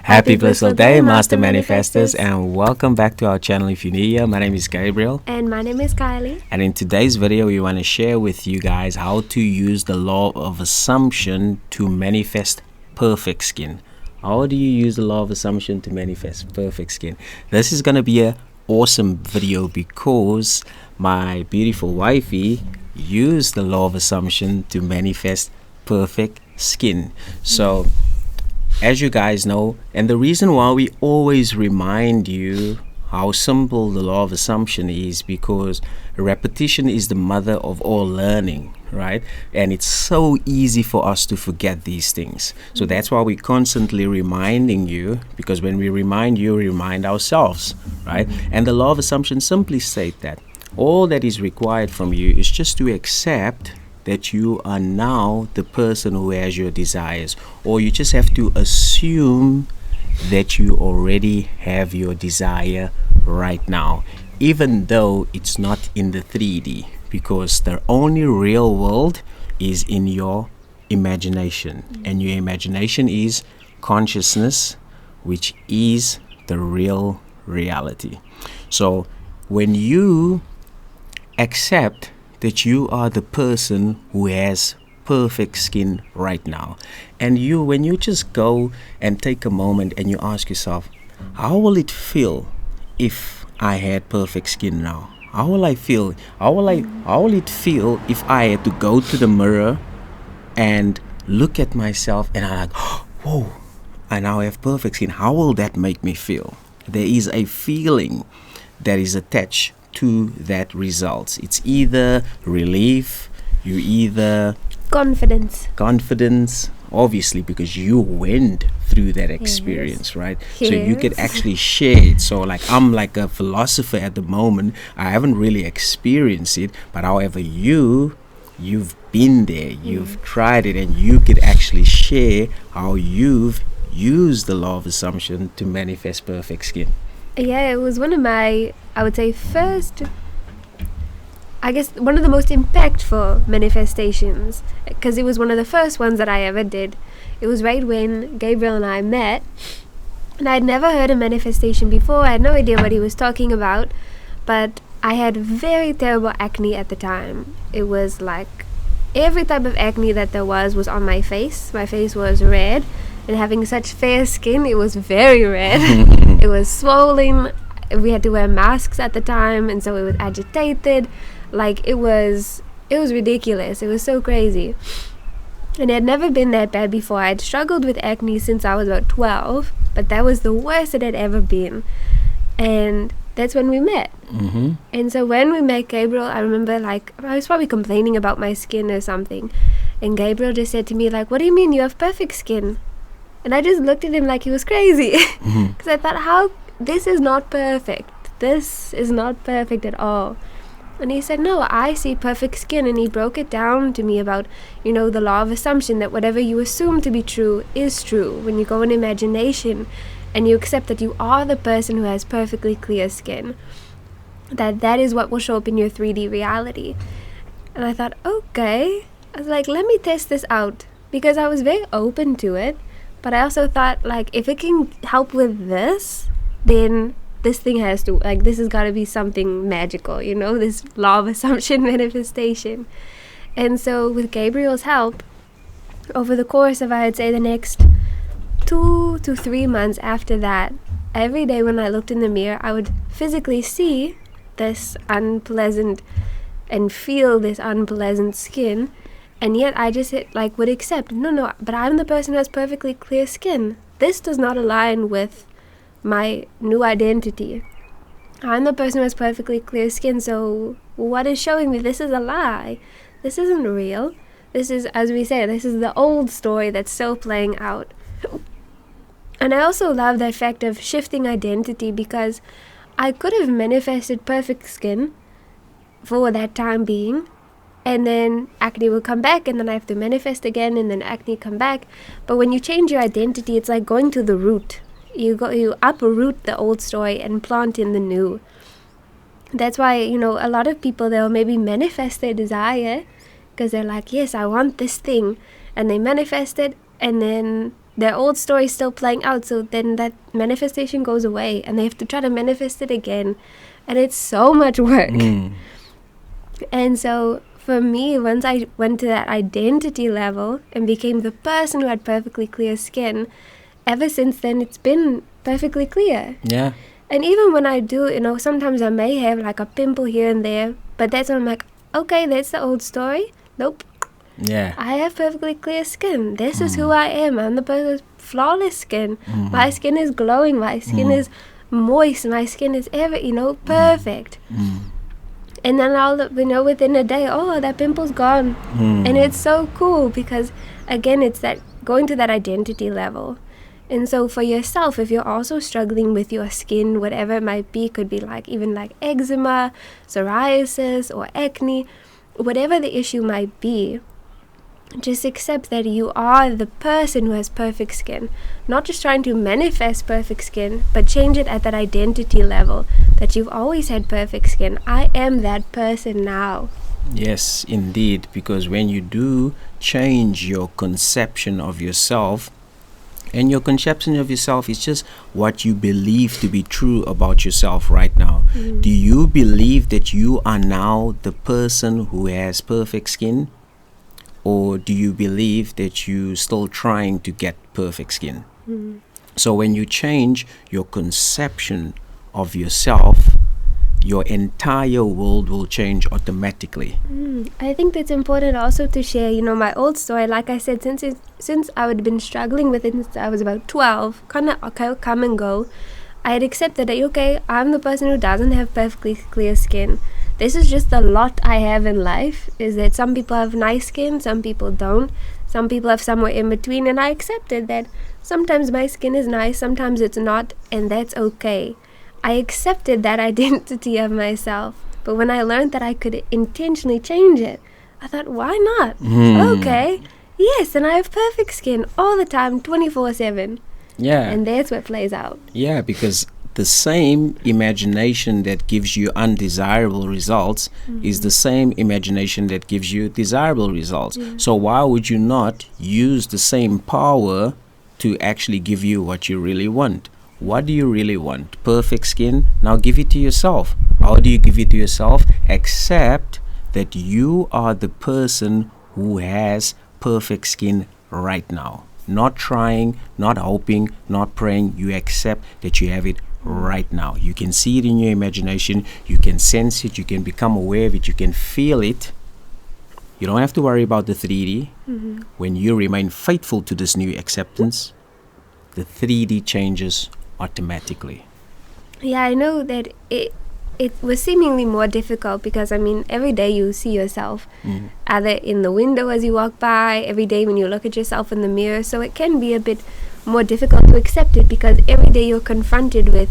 Happy blissful day, Master Manifestors, and welcome back to our channel. If you're new here, my name is Gabriel. And my name is Kylie. And in today's video, we want to share with you guys how to use the law of assumption to manifest perfect skin. How do you use the law of assumption to manifest perfect skin? This is going to be an awesome video because my beautiful wifey used the law of assumption to manifest perfect skin. So as you guys know, and the reason why we always remind you how simple the law of assumption is because repetition is the mother of all learning, right? And it's so easy for us to forget these things. So that's why we're constantly reminding you, because when we remind you, we remind ourselves, right? And the law of assumption simply states that all that is required from you is just to accept that you are now the person who has your desires, or you just have to assume that you already have your desire right now, even though it's not in the 3D, because the only real world is in your imagination, and your imagination is consciousness, which is the real reality. So when you accept that you are the person who has perfect skin right now, and when you just go and take a moment and you ask yourself, how will it feel if I had perfect skin now? How will I feel? How will it feel if I had to go to the mirror and look at myself and I'm like, whoa, I now have perfect skin? How will that make me feel? There is a feeling that is attached to that result. It's either relief, you either confidence, obviously, because you went through that experience, right? Yes. So you could actually share it. So like I'm like a philosopher at the moment. I haven't really experienced it, but however you've been there, you've tried it, and you could actually share how you've used the law of assumption to manifest perfect skin. Yeah, it was one of my, I would say, one of the most impactful manifestations, because it was one of the first ones that I ever did. It was right when Gabriel and I met, and I had never heard of manifestation before. I had no idea what he was talking about, but I had very terrible acne at the time. It was like every type of acne that there was on my face. My face was red, and having such fair skin, it was very red. It was swollen. We had to wear masks at the time, and so it was agitated. Like it was ridiculous. It was so crazy. And it had never been that bad before. I had struggled with acne since I was about 12, but that was the worst it had ever been. And that's when we met. And so when we met Gabriel, I remember like I was probably complaining about my skin or something, and Gabriel just said to me like, "What do you mean you have perfect skin?" And I just looked at him like he was crazy, because I thought, this is not perfect. This is not perfect at all. And he said, no, I see perfect skin. And he broke it down to me about, the law of assumption, that whatever you assume to be true is true. When you go in imagination and you accept that you are the person who has perfectly clear skin, that is what will show up in your 3D reality. And I thought, okay. I was like, let me test this out, because I was very open to it. But I also thought, like, if it can help with this, then this thing has to, like, this has got to be something magical, this law of assumption manifestation. And so with Gabriel's help, over the course of, I'd say, the next 2 to 3 months after that, every day when I looked in the mirror, I would physically see this unpleasant and feel this unpleasant skin. And yet I just would accept, no, but I'm the person who has perfectly clear skin. This does not align with my new identity. I'm the person who has perfectly clear skin, so what is showing me this is a lie? This isn't real. This is, as we say, this is the old story that's still playing out. And I also love that fact of shifting identity, because I could have manifested perfect skin for that time being, and then acne will come back, and then I have to manifest again, and then acne come back. But when you change your identity, it's like going to the root. You uproot the old story and plant in the new. That's why, a lot of people, they'll maybe manifest their desire, because they're like, yes, I want this thing, and they manifest it, and then their old story is still playing out. So then that manifestation goes away and they have to try to manifest it again. And it's so much work. And so for me, once I went to that identity level and became the person who had perfectly clear skin, ever since then it's been perfectly clear. Yeah. And even when I do, sometimes I may have like a pimple here and there, but that's when I'm like, okay, that's the old story. Nope. Yeah. I have perfectly clear skin. This is who I am. I'm the person with flawless skin. My skin is glowing. My skin is moist. My skin is perfect. And then I'll, within a day, oh, that pimple's gone. And it's so cool because, again, it's that going to that identity level. And so for yourself, if you're also struggling with your skin, whatever it might be, could be even like eczema, psoriasis, or acne, whatever the issue might be, just accept that you are the person who has perfect skin. Not just trying to manifest perfect skin, but change it at that identity level, that you've always had perfect skin. I am that person now. Yes, indeed, because when you do change your conception of yourself, and your conception of yourself is just what you believe to be true about yourself right now. Do you believe that you are now the person who has perfect skin? Or do you believe that you're still trying to get perfect skin? So when you change your conception of yourself, your entire world will change automatically. I think that's important also to share, my old story. Like I said, since I had been struggling with it since I was about 12, kind of come and go, I had accepted that, okay, I'm the person who doesn't have perfectly clear skin. This is just the lot I have in life, is that some people have nice skin, some people don't. Some people have somewhere in between, and I accepted that sometimes my skin is nice, sometimes it's not, and that's okay. I accepted that identity of myself. But when I learned that I could intentionally change it, I thought, why not? Okay, yes, and I have perfect skin all the time, 24/7. Yeah. And that's what plays out. Yeah, because the same imagination that gives you undesirable results is the same imagination that gives you desirable results. So why would you not use the same power to actually give you what you really want? What do you really want? Perfect skin? Now give it to yourself. How do you give it to yourself? Accept that you are the person who has perfect skin right now. Not trying, not hoping, not praying. You accept that you have it right now. You can see it in your imagination. You can sense it. You can become aware of it. You can feel it. You don't have to worry about the 3D. When you remain faithful to this new acceptance, the 3D changes automatically. Yeah, I know that it was seemingly more difficult because, every day you see yourself either in the window as you walk by, every day when you look at yourself in the mirror. So it can be a bit more difficult to accept it because every day you're confronted with,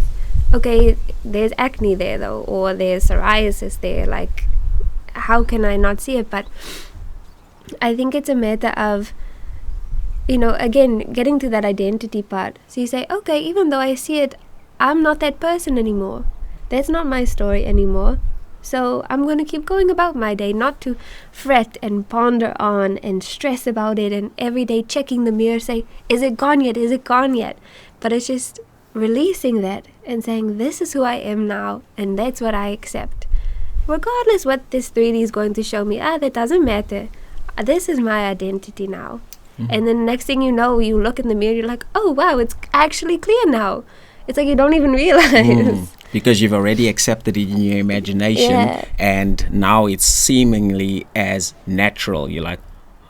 okay, there's acne there though, or there's psoriasis there. Like, how can I not see it? But I think it's a matter of, again, getting to that identity part. So you say, okay, even though I see it, I'm not that person anymore. That's not my story anymore. So I'm going to keep going about my day, not to fret and ponder on and stress about it and every day checking the mirror, say, is it gone yet? Is it gone yet? But it's just releasing that and saying, this is who I am now, and that's what I accept. Regardless what this 3D is going to show me, that doesn't matter. This is my identity now. And then next thing you know, you look in the mirror, you're like, oh wow, it's actually clear now. It's like you don't even realize. Because you've already accepted it in your imagination, and now it's seemingly as natural. You're like,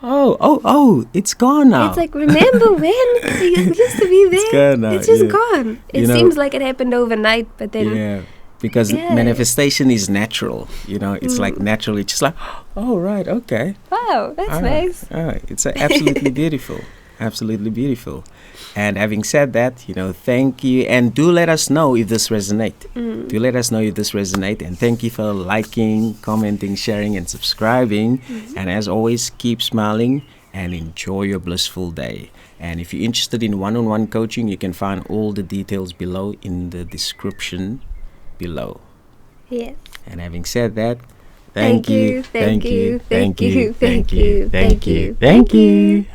oh, it's gone now. It's like, remember when it used to be there? It's gone now. It's just gone. It seems like it happened overnight, but then... Yeah. Because manifestation is natural, it's like natural. It's just like, oh, right, okay. Wow, that's nice. It's absolutely beautiful. Absolutely beautiful. And having said that, thank you. And do let us know if this resonates. Do let us know if this resonates. And thank you for liking, commenting, sharing, and subscribing. And as always, keep smiling and enjoy your blissful day. And if you're interested in one-on-one coaching, you can find all the details below in the description below. Yes. And having said that, thank you.